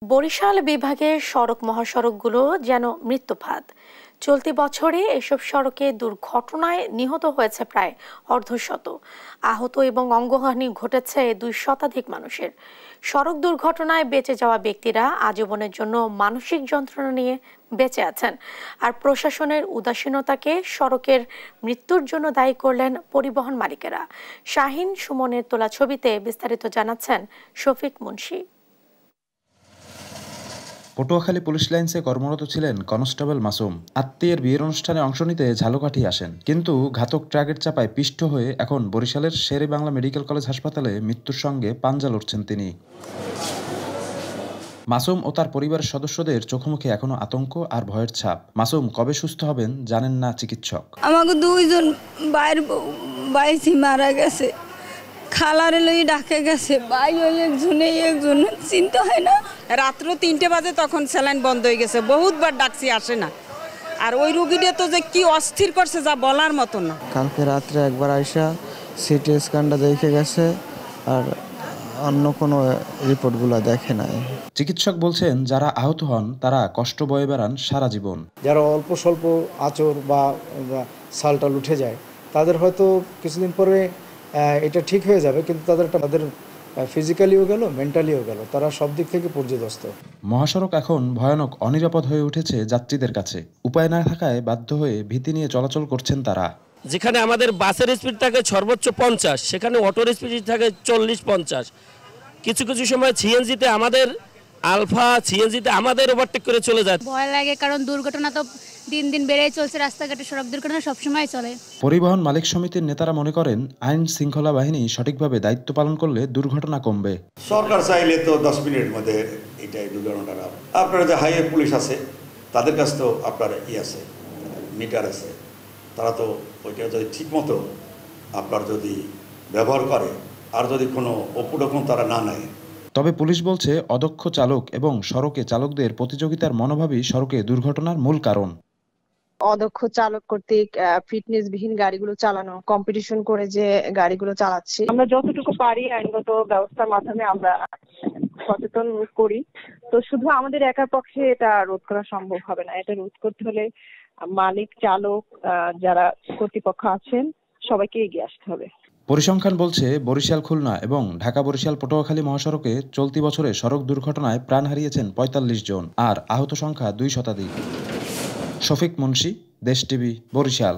বরিশাল বিভাগের সড়ক মহাসড়কগুলো যেন মৃত্যুফাঁদ। চলতি বছরে এসব সড়কে দুর্ঘটনায় নিহত হয়েছে প্রায় অর্ধশত, আহত এবং অঙ্গহানি ঘটেছে 2 শতাধিক মানুষের। সড়ক দুর্ঘটনায় বেঁচে যাওয়া ব্যক্তিরা আজীবনের জন্য মানসিক যন্ত্রণা নিয়ে বেঁচে আছেন। আর প্রশাসনের উদাসীনতাকে সড়কের মৃত্যুর জন্য দায়ী করলেন পরিবহন মালিকেরা। শাহিন সুমনের তোলা ছবিতে বিস্তারিত জানাচ্ছেন শফিক মুন্সি। পটুয়াখালী পুলিশ লাইন্সে কর্মরত ছিলেন কনস্টেবল মাসুম। আত্মীয়ের বিয়ের অনুষ্ঠানে অংশ নিতে ঝালকাঠি আসেন, কিন্তু ঘাতক ট্রাকের চাপায় পিষ্ট হয়ে এখন বরিশালের শেরে বাংলা মেডিকেল কলেজ হাসপাতালে মৃত্যুর সঙ্গে পাঞ্জা লড়ছেন তিনি। মাসুম ও তার পরিবারের সদস্যদের চোখমুখে এখনো আতঙ্ক আর ভয়ের ছাপ। মাসুম কবে সুস্থ হবেন জানেন না চিকিৎসক। আমাকে 2 জন বাইরে মারা গেছে, খালারে লই ডাকে গেছে, ভাই ওই একজন চিন্তা হয় না। রাত্র 3টে বাজে তখন স্যালাইন বন্ধ হয়ে গেছে, বহুতবার ডাকছি আসে না। আর ওই রোগীটা তো যে কি অস্থির করছে যা বলার মতো না। কালকে রাত্রে একবার আইসা সিটি স্ক্যানটা দেখে গেছে, আর অন্য কোনো রিপোর্টগুলো দেখে নাই। চিকিৎসক বলছেন যারা আহত হন তারা কষ্ট বয়ে বেড়ান সারা জীবন। যারা অল্প স্বল্প আচর বা সালটাল উঠে যায় তাদের হয়তো কিছুদিন পরে এটা ঠিক হয়ে যাবে, কিন্তু তাদের ফিজিক্যালিও গেল, মেন্টালিও গেল, তারা সব দিক থেকে পর্যদস্ত। মহাসড়ক এখন ভয়ানক অনিরাপদ হয়ে উঠেছে যাত্রীদের কাছে। উপায় না থাকায় বাধ্য হয়ে ভীতি নিয়ে চলাচল করছেন তারা। যেখানে আমাদের বাসের স্পিড থাকে সর্বোচ্চ 50, সেখানে অটোর স্পিড থাকে 40-50। কিছু কিছু সময় সিএনজিতে আমাদের আলফা সিএনজিতে আমাদের ওভারটেক করে চলে যায়। ভয় লাগে, কারণ দুর্ঘটনা তো দিন দিন বেড়েই চলছে, রাস্তাঘাটে সড়ক দুর্ঘটনা সবসময় চলে। পরিবহন মালিক সমিতির নেতারা মনে করেন আইন শৃঙ্খলা বাহিনী সঠিকভাবে দায়িত্ব পালন করলে দুর্ঘটনা কমবে। সরকার চাইলে তো 10 মিনিটের মধ্যে এটাই দুর্ঘটনাটা। আপনারা যে হাইওয়ে পুলিশ আছে তাদের কাছে তো আপনার আছে, মিটার আছে, তারা তো ওইটা যদি ঠিক মতো আপনার যদি ব্যবহার করে আর যদি কোনো অপুরকম তারা না নেয়। তবে পুলিশ বলছে অদক্ষ চালক এবং সড়কে চালকদের প্রতিযোগিতার মনোভাবই সড়কে দুর্ঘটনার মূল কারণ। অদক্ষ চালক কর্তৃক ফিটনেসবিহীন গাড়িগুলো চালানো, কম্পিটিশন করে যে গাড়িগুলো চালাচ্ছি, আমরা যতটুকু পারি আইনগত ব্যবস্থার মাধ্যমে আমরা সচেতন করি। তো শুধু আমাদের একার পক্ষে এটা রোধ করা সম্ভব হবে না। এটা রোধ করতে হলে মালিক, চালক, যারা কর্তৃপক্ষ আছেন সবাইকে এগিয়ে আসতে হবে। পরিসংখ্যান বলছে বরিশাল খুলনা এবং ঢাকা বরিশাল পটুয়াখালী মহাসড়কে চলতি বছরে সড়ক দুর্ঘটনায় প্রাণ হারিয়েছেন 45 জন, আর আহত সংখ্যা 2 শতাধিক। শফিক মুন্সি, দেশ টিভি, বরিশাল।